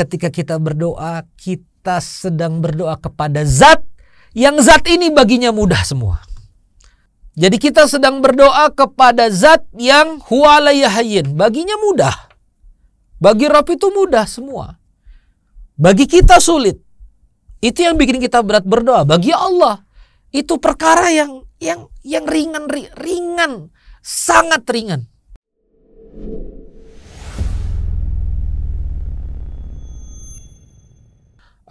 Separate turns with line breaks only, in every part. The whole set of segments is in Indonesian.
ketika kita berdoa, kita sedang berdoa kepada zat yang zat ini baginya mudah semua. Jadi kita sedang berdoa kepada zat yang huwa la yahyin, baginya mudah. Bagi Rabb itu mudah semua. Bagi kita sulit. Itu yang bikin kita berat berdoa. Bagi Allah itu perkara yang ringan, sangat ringan.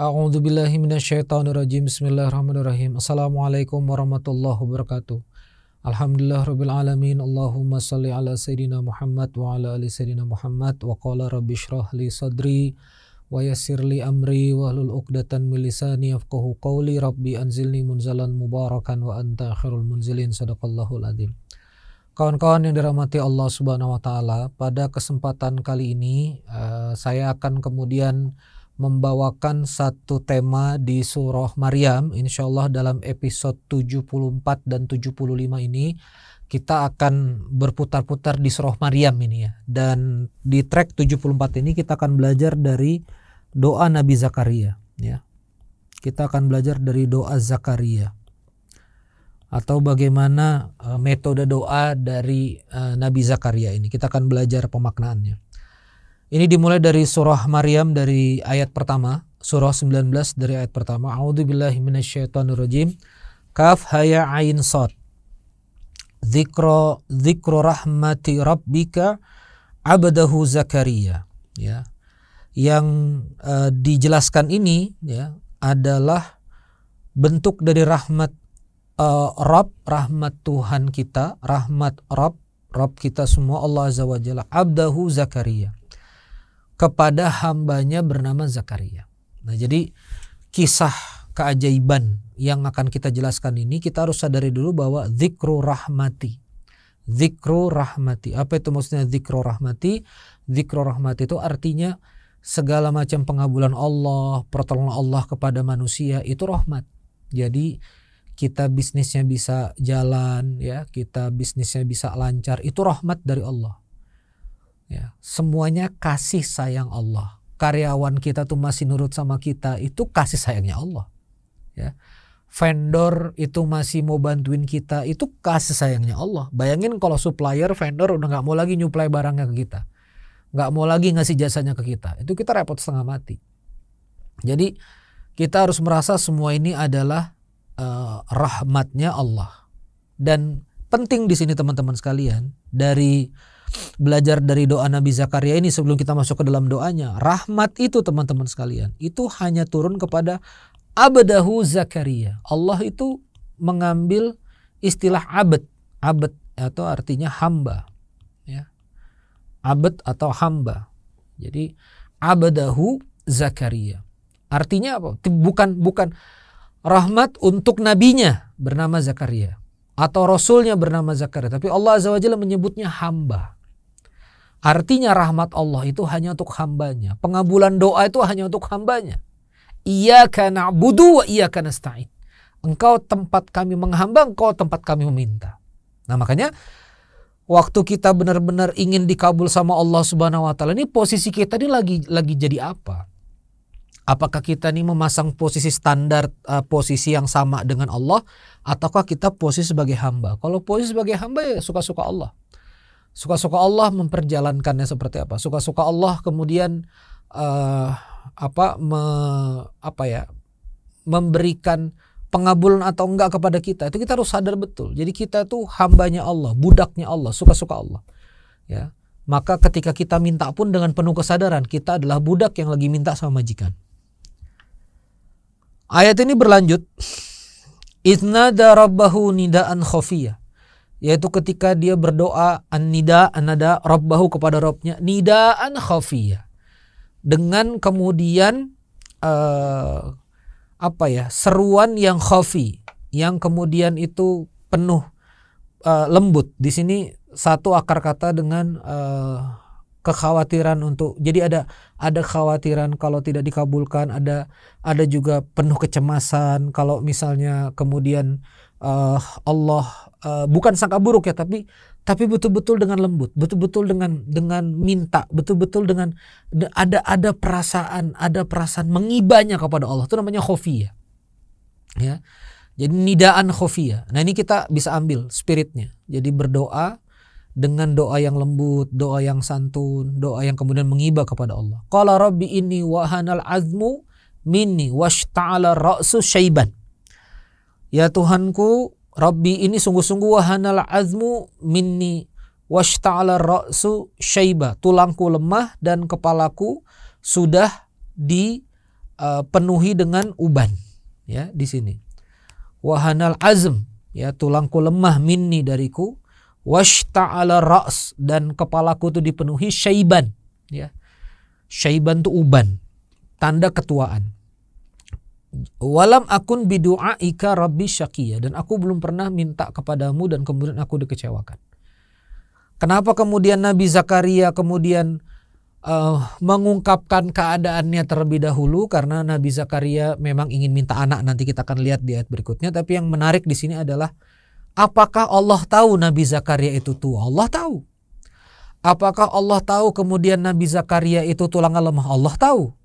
A'udzubillahi minasyaitonirrajim. Bismillahirrahmanirrahim. Assalamualaikum warahmatullahi wabarakatuh. Alhamdulillah rabbil alamin. Allahumma salli ala sayyidina Muhammad wa ala ali sayyidina Muhammad. Wa qala rabbi shrah li sadri wa yassir li amri wa hlul 'uqdatan min lisani yafqahu qawli. Rabbi anzilni munzalan mubarakan wa anta khairul munzilin. Shadaqallahul adzim. Kawan-kawan yang dirahmati Allah Subhanahu wa taala, pada kesempatan kali ini saya akan kemudian membawakan satu tema di surah Maryam. Insyaallah dalam episode 74 dan 75 ini kita akan berputar-putar di surah Maryam ini ya. Dan di track 74 ini kita akan belajar dari doa Nabi Zakaria ya. Kita akan belajar dari doa Zakaria atau bagaimana metode doa dari Nabi Zakaria ini. Kita akan belajar pemaknaannya. Ini dimulai dari surah Maryam dari ayat pertama, surah 19 dari ayat pertama. A'udzubillahi minasyaitonirrajim. Kaf ha ya ain shad. Dzikra rahmati rabbika 'abdahu Zakaria. Ya. Yang dijelaskan ini ya adalah bentuk dari rahmat Rabb, rahmat Tuhan kita, rahmat Rabb kita semua, Allah Azza wa Jalla, 'abdahu Zakaria, kepada hambanya bernama Zakaria. Nah, jadi kisah keajaiban yang akan kita jelaskan ini, kita harus sadari dulu bahwa dzikru rahmati. Dzikru rahmati. Apa itu maksudnya dzikru rahmati? Dzikru rahmati itu artinya segala macam pengabulan Allah, pertolongan Allah kepada manusia itu rahmat. Jadi kita bisnisnya bisa jalan ya, kita bisnisnya bisa lancar, itu rahmat dari Allah. Ya, semuanya kasih sayang Allah. Karyawan kita tuh masih nurut sama kita, itu kasih sayangnya Allah. Ya. Vendor itu masih mau bantuin kita, itu kasih sayangnya Allah. Bayangin kalau supplier, vendor udah nggak mau lagi nyuplai barangnya ke kita, nggak mau lagi ngasih jasanya ke kita, itu kita repot setengah mati. Jadi kita harus merasa semua ini adalah rahmatnya Allah. Dan penting di sini teman-teman sekalian, dari belajar dari doa Nabi Zakaria ini sebelum kita masuk ke dalam doanya, rahmat itu teman-teman sekalian itu hanya turun kepada abdahu Zakaria. Allah itu mengambil istilah abd atau artinya hamba ya. Abd atau hamba. Jadi abdahu Zakaria artinya apa? Bukan rahmat untuk nabinya bernama Zakaria atau rasulnya bernama Zakaria, tapi Allah Azza wa Jalla menyebutnya hamba. Artinya rahmat Allah itu hanya untuk hambanya. Pengabulan doa itu hanya untuk hambanya. Iyyaka na'budu wa iyyaka nasta'in. Engkau tempat kami menghamba, engkau tempat kami meminta. Nah, makanya waktu kita benar-benar ingin dikabul sama Allah Subhanahu wa taala, ini posisi kita ini lagi jadi apa? Apakah kita ini memasang posisi standar, posisi yang sama dengan Allah, ataukah kita posisi sebagai hamba? Kalau posisi sebagai hamba ya suka-suka Allah. Suka-suka Allah memperjalankannya seperti apa? Suka-suka Allah kemudian memberikan pengabulan atau enggak kepada kita. Itu kita harus sadar betul. Jadi kita tuh hambanya Allah, budaknya Allah, suka-suka Allah. Ya. Maka ketika kita minta pun dengan penuh kesadaran, kita adalah budak yang lagi minta sama majikan. Ayat ini berlanjut. Idnada rabbahu nidaan khafiyah. Yaitu ketika dia berdoa an-nida rabbahu kepada Rabbnya nidaan khafiyah. Dengan kemudian seruan yang khafi, yang kemudian itu penuh lembut. Di sini satu akar kata dengan kekhawatiran untuk, jadi ada kekhawatiran kalau tidak dikabulkan, ada juga penuh kecemasan kalau misalnya kemudian Allah bukan sangka buruk ya, tapi tapi betul-betul dengan lembut, betul-betul dengan minta, betul-betul dengan ada perasaan mengibanya kepada Allah. Itu namanya khofiyah. Ya. Jadi nidaan khofiyah. Nah, ini kita bisa ambil spiritnya. Jadi berdoa dengan doa yang lembut, doa yang santun, doa yang kemudian mengiba kepada Allah. Qala rabbi inni wahanal azmu minni washta'ala ra'su syaiban. Ya Tuhanku, Rabbi, ini sungguh-sungguh wahanal azmu minni washta'ala ra'su syaiba. Tulangku lemah dan kepalaku sudah dipenuhi dengan uban. Ya, di sini. Wahanal azm, ya, tulangku lemah minni dariku, washta'ala ra's, dan kepalaku itu dipenuhi syaiban. Ya. Syaiban itu uban, tanda ketuaan. Walam akun bidu'aika rabbi syaqiyya, dan aku belum pernah minta kepadamu dan kemudian aku dikecewakan. Kenapa kemudian Nabi Zakaria kemudian mengungkapkan keadaannya terlebih dahulu? Karena Nabi Zakaria memang ingin minta anak, nanti kita akan lihat di ayat berikutnya. Tapi yang menarik di sini adalah, apakah Allah tahu Nabi Zakaria itu tua? Allah tahu. Apakah Allah tahu kemudian Nabi Zakaria itu tulangnya lemah? Allah tahu.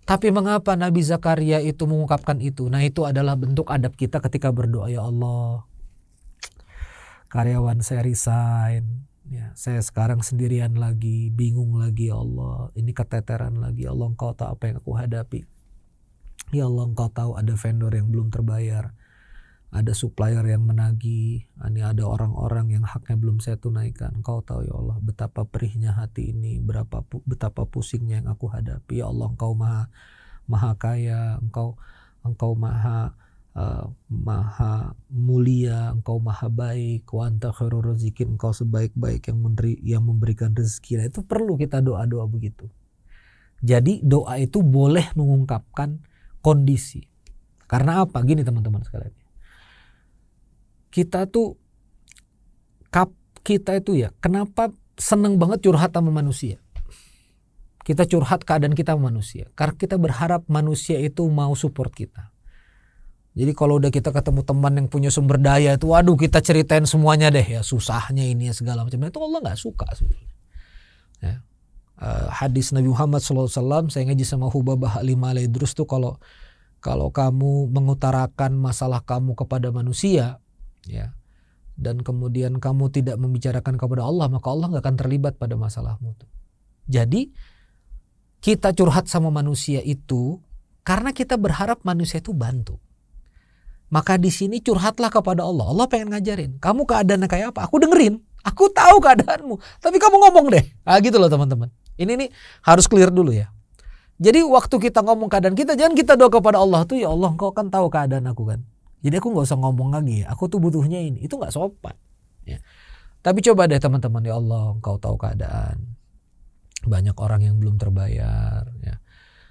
Tapi mengapa Nabi Zakaria itu mengungkapkan itu? Nah, itu adalah bentuk adab kita ketika berdoa. Ya Allah, karyawan saya resign, ya, saya sekarang sendirian lagi, bingung lagi ya Allah, ini keteteran lagi. Ya Allah, Engkau tahu apa yang aku hadapi. Ya Allah, Engkau tahu ada vendor yang belum terbayar, ada supplier yang menagih, ini ada orang-orang yang haknya belum saya tunaikan. Engkau tahu ya Allah betapa perihnya hati ini, betapa pusingnya yang aku hadapi. Ya Allah, Engkau maha kaya, Engkau maha mulia, Engkau maha baik. Wa anta khairur razikin, Engkau sebaik-baik yang memberikan rezeki. Nah, itu perlu kita doa-doa begitu. Jadi doa itu boleh mengungkapkan kondisi. Karena apa? Gini teman-teman sekalian. Kita itu ya, kenapa seneng banget curhat sama manusia? Kita curhat keadaan kita sama manusia karena kita berharap manusia itu mau support kita. Jadi kalau udah kita ketemu teman yang punya sumber daya itu, waduh, kita ceritain semuanya deh, ya susahnya ini ya segala macam. Itu Allah nggak suka sebenarnya. Ya. Hadis Nabi Muhammad SAW, saya ngaji sama Hubabah Al-Imam Al-Idrus tuh, kalau kamu mengutarakan masalah kamu kepada manusia, ya, dan kemudian kamu tidak membicarakan kepada Allah, maka Allah nggak akan terlibat pada masalahmu tuh. Jadi kita curhat sama manusia itu karena kita berharap manusia itu bantu. Maka di sini curhatlah kepada Allah. Allah pengen ngajarin kamu keadaannya kayak apa. Aku dengerin, aku tahu keadaanmu, tapi kamu ngomong deh. Ah, gitu loh teman-teman. Ini nih harus clear dulu ya. Jadi waktu kita ngomong keadaan kita, jangan kita doa kepada Allah tuh, ya Allah, Engkau kan tahu keadaan aku kan. Jadi aku nggak usah ngomong lagi, aku tuh butuhnya ini. Itu nggak sopan. Ya. Tapi coba deh teman-teman, ya Allah, Engkau tahu keadaan. Banyak orang yang belum terbayar. Ya.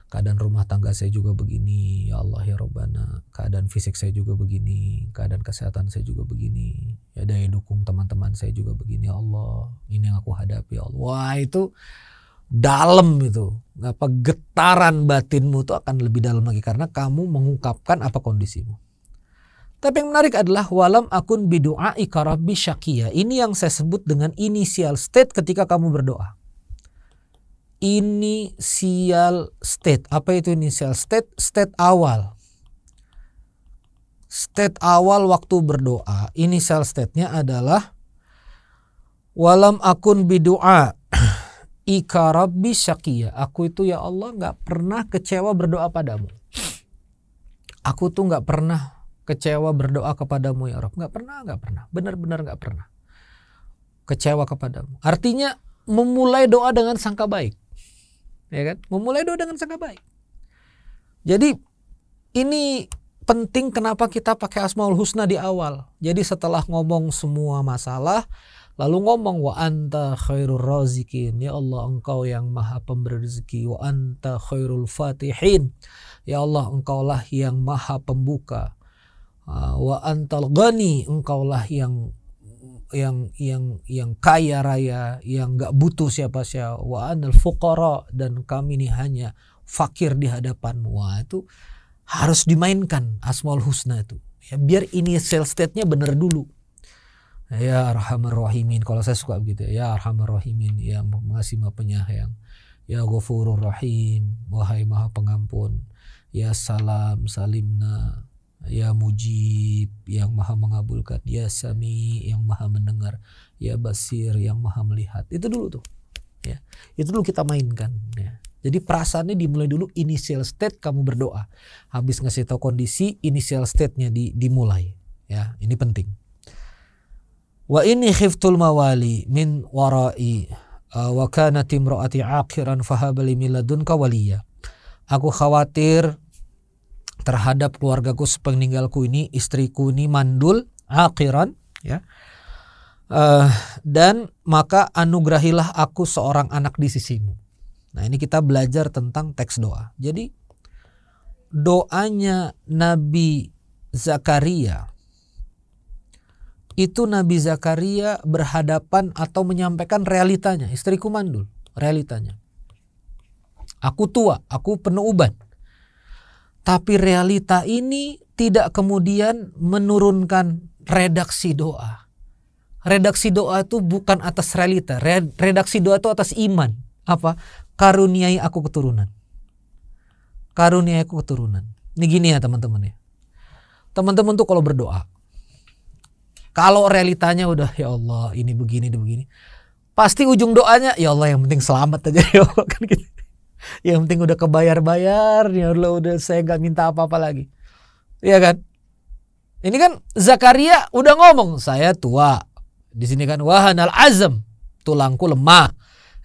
Keadaan rumah tangga saya juga begini. Ya Allah ya Rabbana. Keadaan fisik saya juga begini. Keadaan kesehatan saya juga begini. Ya, daya dukung teman-teman saya juga begini. Ya Allah, ini yang aku hadapi. Ya Allah. Wah, itu dalam itu. Apa getaran batinmu itu akan lebih dalam lagi karena kamu mengungkapkan apa kondisimu. Tapi yang menarik adalah walam akun bidu'aika rabbi syaqiyya. Ini yang saya sebut dengan initial state ketika kamu berdoa. Initial state. Apa itu initial state? State awal. State awal waktu berdoa. Initial state-nya adalah walam akun bidu'a ika rabbi syaqiyya. Aku itu ya Allah gak pernah kecewa berdoa padamu. Aku tuh gak pernah kecewa berdoa kepadamu ya Rabb. Gak pernah. Benar-benar gak pernah kecewa kepadamu. Artinya memulai doa dengan sangka baik. Ya kan? Memulai doa dengan sangka baik. Jadi ini penting kenapa kita pakai Asmaul Husna di awal. Jadi setelah ngomong semua masalah, lalu ngomong wa anta khairur razikin. Ya Allah, Engkau yang maha pemberi rezeki. Wa anta khairul fatihin. Ya Allah, Engkaulah yang maha pembuka. Wa antal ghani, Engkaulah yang kaya raya, yang gak butuh siapa-siapa. Wa anal fuqara, dan kami ini hanya fakir di hadapanmu. Wah, itu harus dimainkan Asmaul Husna itu. Ya, biar initial state-nya benar dulu. Ya Arhamar Rahimin. Kalau saya suka begitu, ya Arhamar Rahimin, ya Mengasihi Maha Penyayang. Ya Ghafurur Rahim, wahai Maha Pengampun. Ya Salam Salimna, ya Mujib yang Maha Mengabulkan. Ya Sami yang Maha Mendengar. Ya Basir yang Maha Melihat. Itu dulu tuh. Ya, itu dulu kita mainkan. Ya. Jadi perasaannya dimulai dulu, initial state kamu berdoa. Habis ngasih tahu kondisi, initial state-nya dimulai. Ya, ini penting. Wa inni khiftul mawali min warai wa kanat imraati akhiran fahabali min ladunka waliya. Aku khawatir terhadap keluargaku sepeninggalku ini, istriku ini mandul, akhiran, ya. Dan maka anugerahilah aku seorang anak di sisimu. Nah, ini kita belajar tentang teks doa. Jadi doanya Nabi Zakaria itu, Nabi Zakaria berhadapan atau menyampaikan realitanya. Istriku mandul, realitanya. Aku tua, aku penuh uban. Tapi realita ini tidak kemudian menurunkan redaksi doa. Redaksi doa itu bukan atas realita. Redaksi doa itu atas iman. Apa? Karuniai aku keturunan. Karuniai aku keturunan. Ini gini ya teman-teman ya. Teman-teman tuh kalau berdoa, kalau realitanya udah ya Allah ini begini, pasti ujung doanya ya Allah yang penting selamat aja ya Allah, kan gitu. Yang penting udah kebayar-bayar, ya Allah udah saya gak minta apa-apa lagi. Iya kan? Ini kan Zakaria udah ngomong saya tua. Di sini kan wahanal azam, tulangku lemah.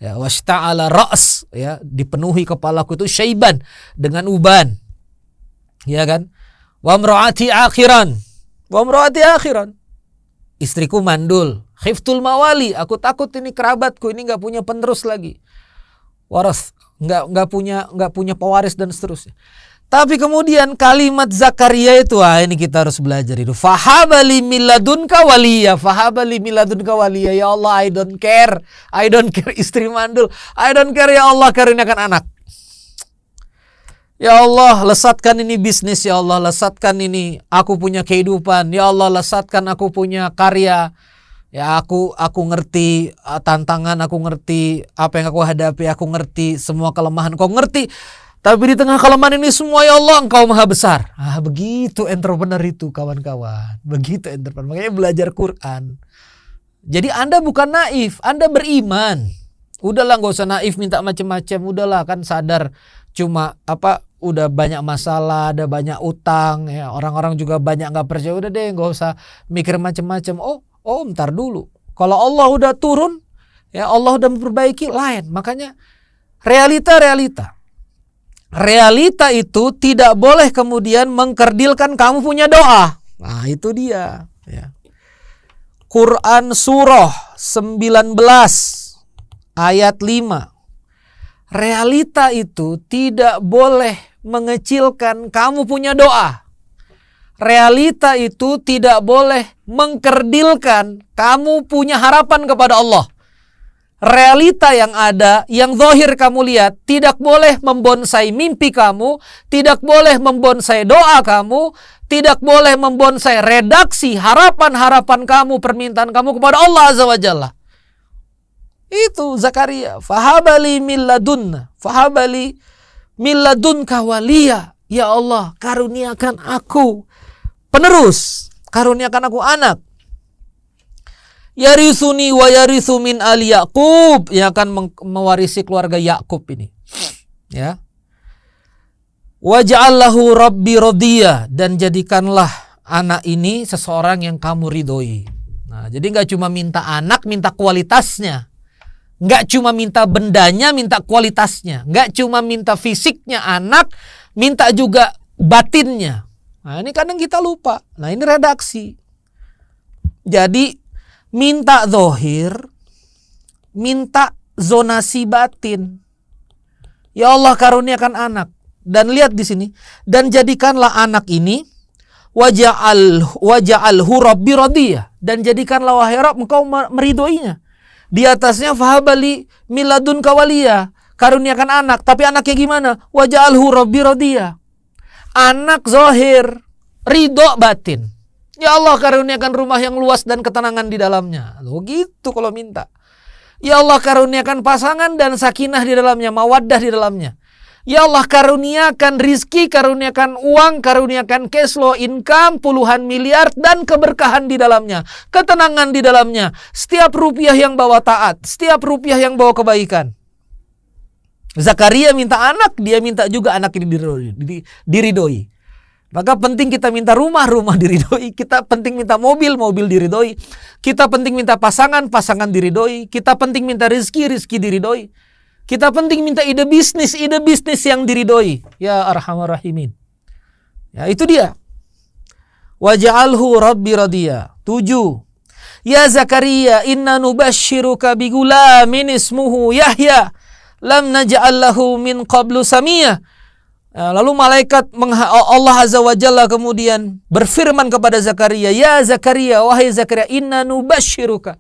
Ya washta'ala ra's, ya dipenuhi kepalaku itu syaiban, dengan uban. Ya kan? Wa imraati akhiran. Istriku mandul, khiftul mawali, aku takut ini kerabatku ini nggak punya penerus lagi, waras, nggak punya pewaris dan seterusnya. Tapi kemudian kalimat Zakaria itu, ini kita harus belajar itu. Fahabali miladunka waliya, ya Allah, I don't care istri mandul, I don't care ya Allah, karuniakan anak. Ya Allah, lesatkan ini bisnis, ya Allah, lesatkan ini aku punya kehidupan, ya Allah, lesatkan aku punya karya. Ya aku ngerti tantangan, aku ngerti apa yang aku hadapi, aku ngerti semua kelemahan, kau ngerti. Tapi di tengah kelemahan ini semua ya Allah Engkau maha besar. Begitu entrepreneur itu kawan-kawan. Begitu entrepreneur, makanya belajar Quran. Jadi Anda bukan naif, Anda beriman. Udahlah gak usah naif minta macam-macam, udahlah kan sadar cuma udah banyak masalah, ada banyak utang, ya orang-orang juga banyak nggak percaya, udah deh nggak usah mikir macam-macam. Oh ntar dulu, kalau Allah udah turun, ya Allah udah memperbaiki lain. Makanya realita itu tidak boleh kemudian mengkerdilkan kamu punya doa. Nah itu dia. Ya. Quran surah 19 ayat 5. Realita itu tidak boleh mengecilkan kamu punya doa. Realita itu tidak boleh mengkerdilkan kamu punya harapan kepada Allah. Realita yang ada, yang zahir kamu lihat, tidak boleh membonsai mimpi kamu, tidak boleh membonsai doa kamu, tidak boleh membonsai redaksi harapan-harapan kamu, permintaan kamu kepada Allah Azza wa Jalla. Itu Zakaria, fahabali milladunka waliya, ya Allah karuniakan aku penerus, karuniakan aku anak. Yarisuni wa yarisu min ali Yaqub, yang akan mewarisi keluarga Yakub ini. Ya. Waj'allahu rabbi radiyah, dan jadikanlah anak ini seseorang yang kamu ridhoi. Nah, jadi nggak cuma minta anak, minta kualitasnya. Nggak cuma minta bendanya, minta kualitasnya. Nggak cuma minta fisiknya anak, minta juga batinnya. Nah ini kadang kita lupa. Nah ini redaksi. Jadi minta zahir, minta zonasi batin. Ya Allah karuniakan anak. Dan lihat di sini. Dan jadikanlah anak ini waja'alhu rabbi radiyah. Dan jadikanlah wahai Rabb engkau meridhoinya. Di atasnya fahabali miladun kawaliya, karuniakan anak. Tapi anaknya gimana? Waja'alhu rabbi radiyah. Anak zahir, ridho batin. Ya Allah, karuniakan rumah yang luas dan ketenangan di dalamnya. Loh gitu kalau minta. Ya Allah, karuniakan pasangan dan sakinah di dalamnya, mawaddah di dalamnya. Ya Allah, karuniakan rizki, karuniakan uang, karuniakan cash flow, income, puluhan miliar, dan keberkahan di dalamnya. Ketenangan di dalamnya. Setiap rupiah yang bawa taat, setiap rupiah yang bawa kebaikan. Zakaria minta anak, dia minta juga anak ini diridhoi. Maka penting kita minta rumah diridhoi. Kita penting minta mobil diridhoi. Kita penting minta pasangan diridhoi. Kita penting minta rizki diridhoi. Kita penting minta ide bisnis yang diridhoi. Ya Arhamar Rahimin. Ya itu dia. Waj'alhu Rabbi radiya. 7. Ya Zakaria, inna nubashiruka bigulamin ismuhu Yahya. Lam naj'al lahu min qablu samiyah. Lalu malaikat Allah Azza wa Jalla kemudian berfirman kepada Zakaria, ya Zakaria, wahai Zakaria, inna nubashiruka.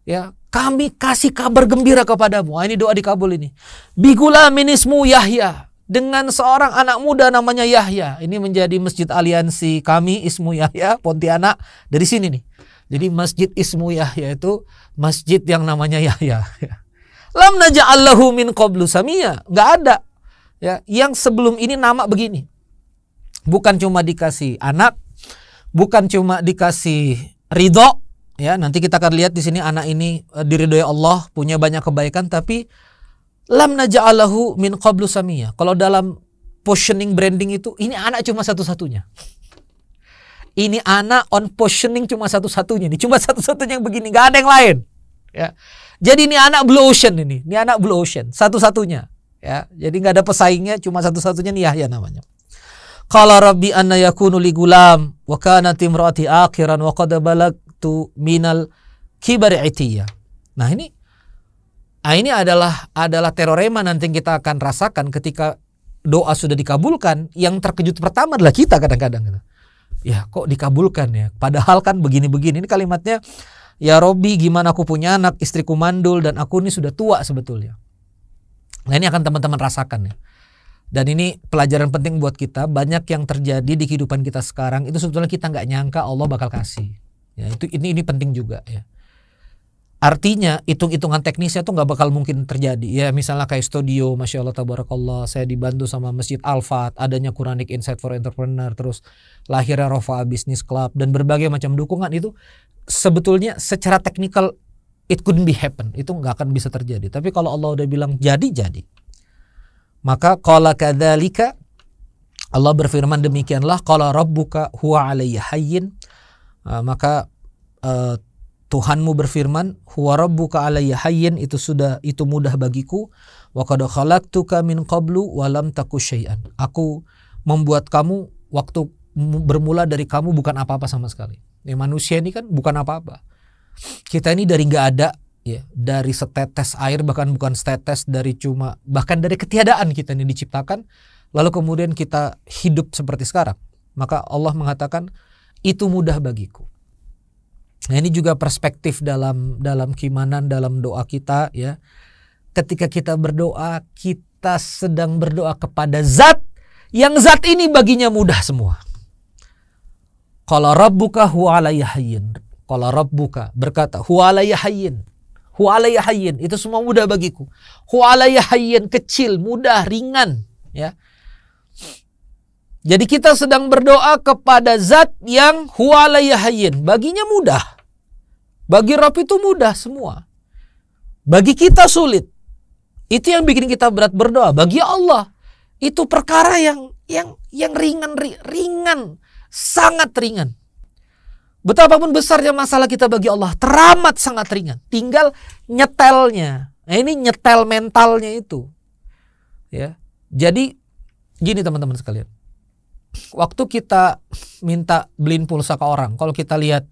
Ya, kami kasih kabar gembira kepadamu. Ini doa dikabul ini. Bigulamin ismu Yahya, dengan seorang anak muda namanya Yahya. Ini menjadi masjid aliansi kami, Ismu Yahya, Pontianak. Dari sini nih. Jadi masjid Ismu Yahya itu masjid yang namanya Yahya. Lam naj'al lahu min qablu samiyya. Enggak ada. Ya, yang sebelum ini nama begini. Bukan cuma dikasih anak, bukan cuma dikasih ridho, ya, nanti kita akan lihat di sini anak ini diridhoi Allah, punya banyak kebaikan, tapi lam naj'alahu min qablu samiyya. Kalau dalam positioning branding itu, ini anak cuma satu-satunya. Ini anak on positioning cuma satu-satunya nih, cuma satu-satunya yang begini, nggak ada yang lain. Ya. Jadi ini anak blue ocean ini anak blue ocean, satu-satunya. Ya, jadi nggak ada pesaingnya, cuma satu-satunya nih Yahya namanya. Qala rabbi anna yakunu li gulam wa kanat imraati akhiran wa qad balagtu minal kibari itiyya. Nah, ini adalah teorema nanti kita akan rasakan ketika doa sudah dikabulkan. Yang terkejut pertama adalah kita kadang-kadang. Ya, kok dikabulkan ya? Padahal kan begini-begini. Ini kalimatnya, ya Robbi, gimana aku punya anak, istriku mandul dan aku ini sudah tua sebetulnya. Nah, ini akan teman-teman rasakan ya. Dan ini pelajaran penting buat kita. Banyak yang terjadi di kehidupan kita sekarang itu sebetulnya kita nggak nyangka Allah bakal kasih. Ya, ini penting juga ya. Artinya hitung-hitungan teknisnya tuh nggak bakal mungkin terjadi. Ya, misalnya kayak studio, Masya Allah Tabarakallah, saya dibantu sama Masjid Al-Fat, adanya Quranic Insight for Entrepreneur, terus lahirnya Rofa Business Club dan berbagai macam dukungan itu sebetulnya secara teknikal it couldn't be happen, itu nggak akan bisa terjadi. Tapi kalau Allah udah bilang jadi. Maka qala kadzalika, Allah berfirman demikianlah, qala rabbuka huwa alayya hayyin. Maka Tuhanmu berfirman, huwa rabbuka alayya hayyin, itu mudah bagiku. Wa qad khalaqtuka min qablu wa lam taku syai'an. Aku membuat kamu waktu bermula dari kamu bukan apa-apa sama sekali. Ya, manusia ini kan bukan apa-apa. Kita ini dari nggak ada, ya, dari setetes air, bahkan bukan setetes, bahkan dari ketiadaan kita ini diciptakan, lalu kemudian kita hidup seperti sekarang. Maka Allah mengatakan itu mudah bagiku. Nah, ini juga perspektif dalam keimanan, dalam doa kita ya. Ketika kita berdoa, kita sedang berdoa kepada zat yang zat ini baginya mudah semua. Qala rabbuka huwa alayya hayyin. Qala rabbuka berkata, huwa alayya hayyin. Huwa alayya hayyin, itu semua mudah bagiku. Huwa alayya hayyin, kecil, mudah, ringan, ya. Jadi kita sedang berdoa kepada zat yang huwa alayya hayyin, baginya mudah. Bagi Rabb itu mudah semua. Bagi kita sulit. Itu yang bikin kita berat berdoa. Bagi Allah itu perkara yang ringan, sangat ringan. Betapapun besarnya masalah kita bagi Allah, teramat sangat ringan. Tinggal nyetelnya. Nah, ini nyetel mentalnya itu. Ya. Jadi gini teman-teman sekalian. Waktu kita minta beliin pulsa ke orang, kalau kita lihat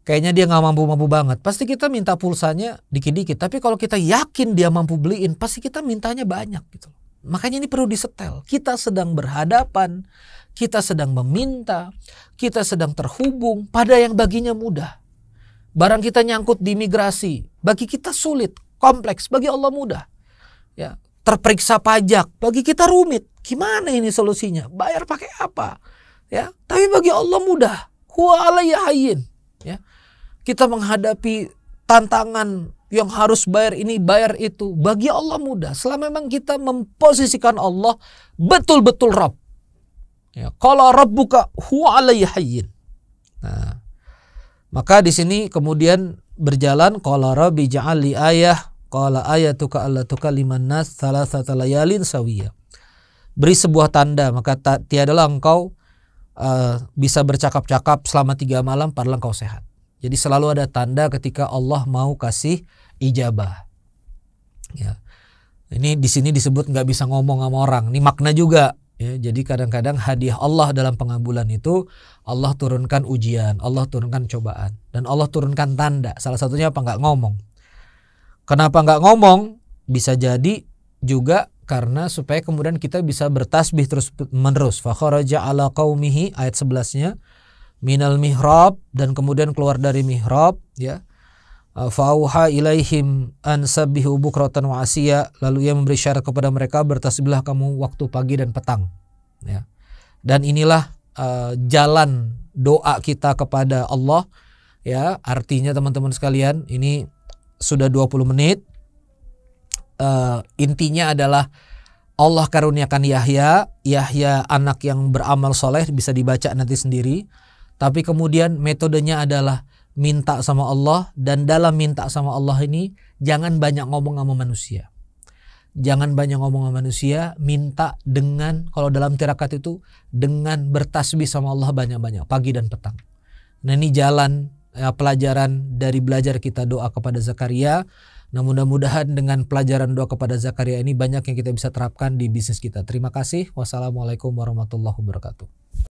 kayaknya dia nggak mampu banget, pasti kita minta pulsanya dikit-dikit. Tapi kalau kita yakin dia mampu beliin, pasti kita mintanya banyak gitu. Makanya ini perlu disetel. Kita sedang berhadapan, kita sedang meminta, kita sedang terhubung pada yang baginya mudah. Barang kita nyangkut di migrasi, bagi kita sulit, kompleks, bagi Allah mudah. Ya, terperiksa pajak, bagi kita rumit. Gimana ini solusinya? Bayar pakai apa? Ya, tapi bagi Allah mudah. huwa alayya hayyin. Ya. Kita menghadapi tantangan yang harus bayar ini, bayar itu, bagi Allah mudah. Selama memang kita memposisikan Allah betul-betul Rabb. Ya, qala rabbuka huwa alayya hayyin. Nah, maka di sini kemudian berjalan qala rabbi ja'al li ayah, qala ayatuka alla tukalliman nas thalathata layalin sawiya. Beri sebuah tanda, maka tiadalah engkau bisa bercakap-cakap selama 3 malam padahal engkau sehat. Jadi selalu ada tanda ketika Allah mau kasih ijabah. Ya. Ini di sini disebut nggak bisa ngomong sama orang. Ini makna juga. Ya, jadi kadang-kadang hadiah Allah dalam pengabulan itu Allah turunkan ujian, Allah turunkan cobaan, dan Allah turunkan tanda. Salah satunya apa? Nggak ngomong. Kenapa nggak ngomong? Bisa jadi juga karena supaya kemudian kita bisa bertasbih terus menerus. Fa kharaja ala qaumihi, ayat 11-nya, minal mihrab, dan kemudian keluar dari mihrab, ya. Fauha ilaihim an sabbihu bukratan wa asya, lalu ia memberi syarat kepada mereka, bertasbihlah kamu waktu pagi dan petang, ya. Dan inilah jalan doa kita kepada Allah, ya. Artinya teman-teman sekalian, ini sudah 20 menit. Intinya adalah Allah karuniakan Yahya anak yang beramal soleh, bisa dibaca nanti sendiri. Tapi kemudian metodenya adalah minta sama Allah, dan dalam minta sama Allah ini jangan banyak ngomong sama manusia. Jangan banyak ngomong sama manusia, minta dengan, kalau dalam tirakat itu dengan bertasbih sama Allah banyak-banyak pagi dan petang. Nah, ini jalan pelajaran dari belajar kita doa kepada Zakaria. Nah, mudah-mudahan dengan pelajaran doa kepada Zakaria ini banyak yang kita bisa terapkan di bisnis kita. Terima kasih. Wassalamualaikum warahmatullahi wabarakatuh.